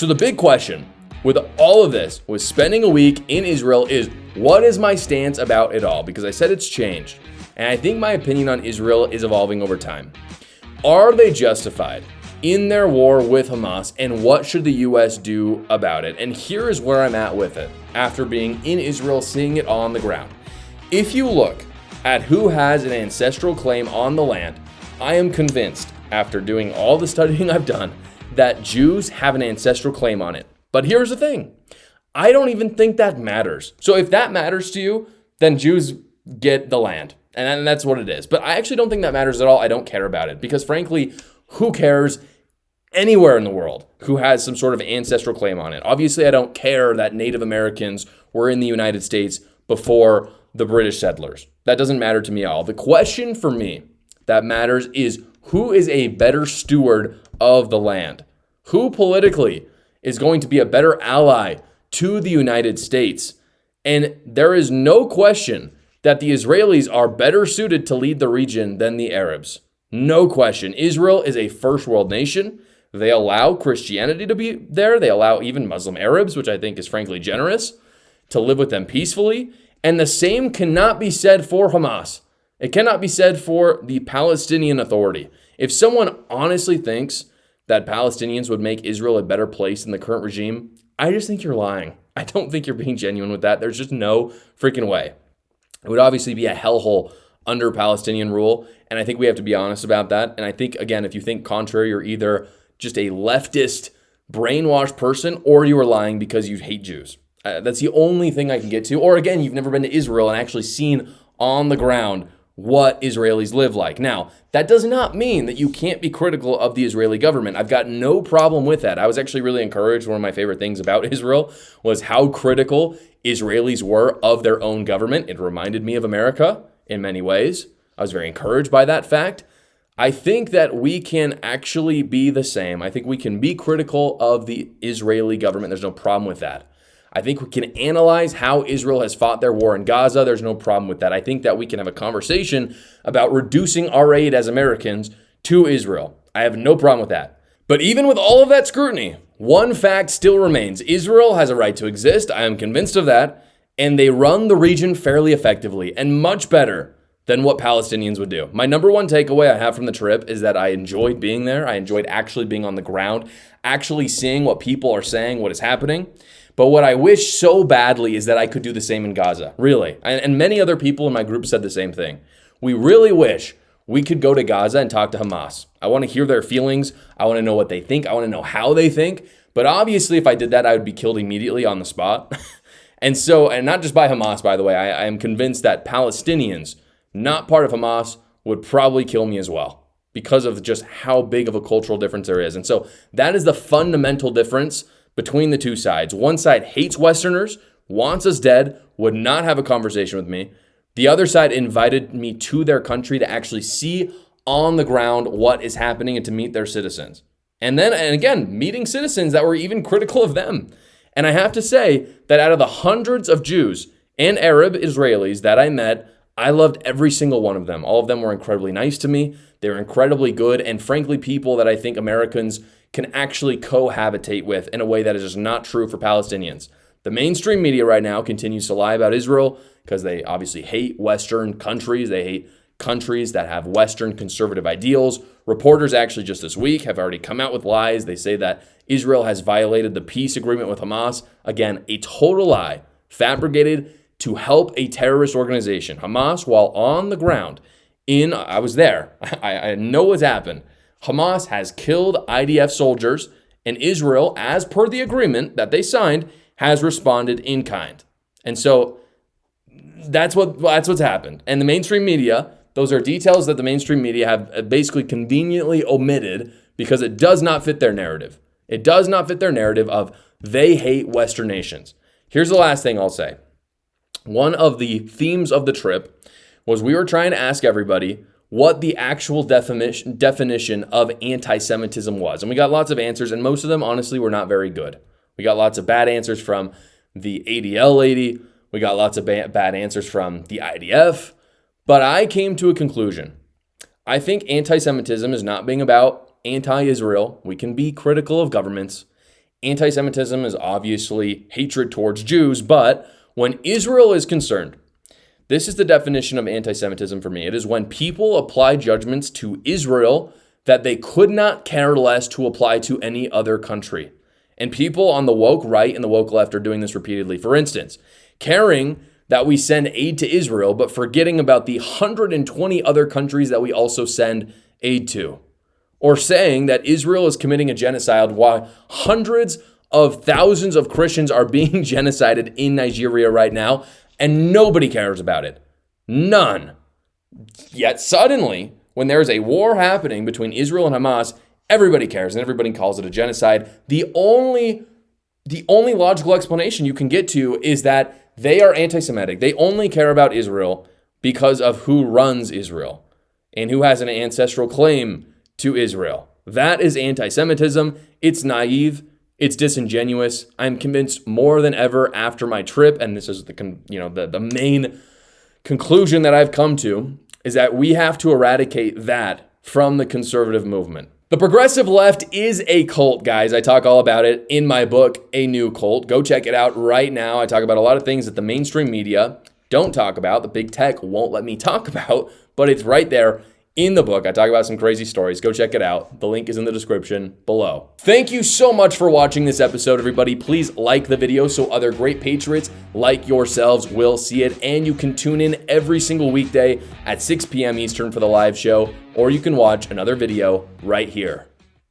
So the big question with all of this, with spending a week in Israel, is what is my stance about it all? Because I said it's changed. And I think my opinion on Israel is evolving over time. Are they justified in their war with Hamas, and what should the U.S. do about it? And here is where I'm at with it after being in Israel, seeing it on the ground. If you look at who has an ancestral claim on the land, I am convinced, after doing all the studying I've done, that Jews have an ancestral claim on it. But here's the thing. I don't even think that matters. So if that matters to you, then Jews get the land. And that's what it is. But I actually don't think that matters at all. I don't care about it. Because frankly, who cares anywhere in the world who has some sort of ancestral claim on it? Obviously, I don't care that Native Americans were in the United States before the British settlers. That doesn't matter to me at all. The question for me that matters is who is a better steward of the land? Who politically is going to be a better ally to the United States? And there is no question that the Israelis are better suited to lead the region than the Arabs. No question. Israel is a first world nation. They allow Christianity to be there. They allow even Muslim Arabs, which I think is frankly generous, to live with them peacefully. And the same cannot be said for Hamas. It cannot be said for the Palestinian Authority. If someone honestly thinks that Palestinians would make Israel a better place than the current regime, I just think you're lying. I don't think you're being genuine with that. There's just no freaking way. It would obviously be a hellhole under Palestinian rule, and I think we have to be honest about that. And I think, again, if you think contrary, you're either just a leftist, brainwashed person, or you are lying because you hate Jews. That's the only thing I can get to. Or again, you've never been to Israel and actually seen on the ground what Israelis live like. Now, that does not mean that you can't be critical of the Israeli government. I've got no problem with that. I was actually really encouraged. One of my favorite things about Israel was how critical Israelis were of their own government. It reminded me of America in many ways. I was very encouraged by that fact. I think that we can actually be the same. I think we can be critical of the Israeli government. There's no problem with that. I think we can analyze how Israel has fought their war in Gaza. There's no problem with that. I think that we can have a conversation about reducing our aid as Americans to Israel. I have no problem with that. But even with all of that scrutiny, one fact still remains. Israel has a right to exist. I am convinced of that. And they run the region fairly effectively and much better than what Palestinians would do. My number one takeaway I have from the trip is that I enjoyed being there. I enjoyed actually being on the ground, actually seeing what people are saying, what is happening. But what I wish so badly is that I could do the same in Gaza, really. And many other people in my group said the same thing. We really wish we could go to Gaza and talk to Hamas. I want to hear their feelings. I want to know what they think. I want to know how they think. But obviously, if I did that, I would be killed immediately on the spot. And not just by Hamas, by the way. I am convinced that Palestinians, not part of Hamas, would probably kill me as well because of just how big of a cultural difference there is. And so that is the fundamental difference between the two sides. One side hates Westerners, wants us dead, would not have a conversation with me. The other side invited me to their country to actually see on the ground what is happening and to meet their citizens. And again, meeting citizens that were even critical of them. And I have to say that out of the hundreds of Jews and Arab Israelis that I met, I loved every single one of them. All of them were incredibly nice to me. They were incredibly good and frankly people that I think Americans can actually cohabitate with in a way that is just not true for Palestinians. The mainstream media right now continues to lie about Israel because they obviously hate Western countries. They hate countries that have Western conservative ideals. Reporters actually just this week have already come out with lies. They say that Israel has violated the peace agreement with Hamas. Again, a total lie fabricated to help a terrorist organization. Hamas, while on the ground I was there. I know what's happened. Hamas has killed IDF soldiers, and Israel, as per the agreement that they signed, has responded in kind. And so that's what's happened. And the mainstream media, those are details that the mainstream media have basically conveniently omitted because it does not fit their narrative. It does not fit their narrative of they hate Western nations. Here's the last thing I'll say. One of the themes of the trip was we were trying to ask everybody what the actual definition of anti-Semitism was. And we got lots of answers, and most of them, honestly, were not very good. We got lots of bad answers from the ADL lady. We got lots of bad answers from the IDF. But I came to a conclusion. I think anti-Semitism is not being about anti-Israel. We can be critical of governments. Anti-Semitism is obviously hatred towards Jews, but when Israel is concerned, this is the definition of anti-Semitism for me. It is when people apply judgments to Israel that they could not care less to apply to any other country. And people on the woke right and the woke left are doing this repeatedly. For instance, caring that we send aid to Israel, but forgetting about the 120 other countries that we also send aid to. Or saying that Israel is committing a genocide while hundreds of thousands of Christians are being genocided in Nigeria right now, and nobody cares about it. None. Yet suddenly, when there is a war happening between Israel and Hamas, everybody cares and everybody calls it a genocide. The only logical explanation you can get to is that they are anti-Semitic. They only care about Israel because of who runs Israel and who has an ancestral claim to Israel. That is anti-Semitism. It's naive. It's disingenuous. I'm convinced more than ever after my trip, and this is the main conclusion that I've come to, is that we have to eradicate that from the conservative movement. The progressive left is a cult, guys. I talk all about it in my book, A New Cult. Go check it out right now. I talk about a lot of things that the mainstream media don't talk about, the big tech won't let me talk about, but it's right there in the book. I talk about some crazy stories. Go check it out. The link is in the description below. Thank you so much for watching this episode, everybody. Please like the video so other great patriots like yourselves will see it. And you can tune in every single weekday at 6 p.m. Eastern for the live show, or you can watch another video right here.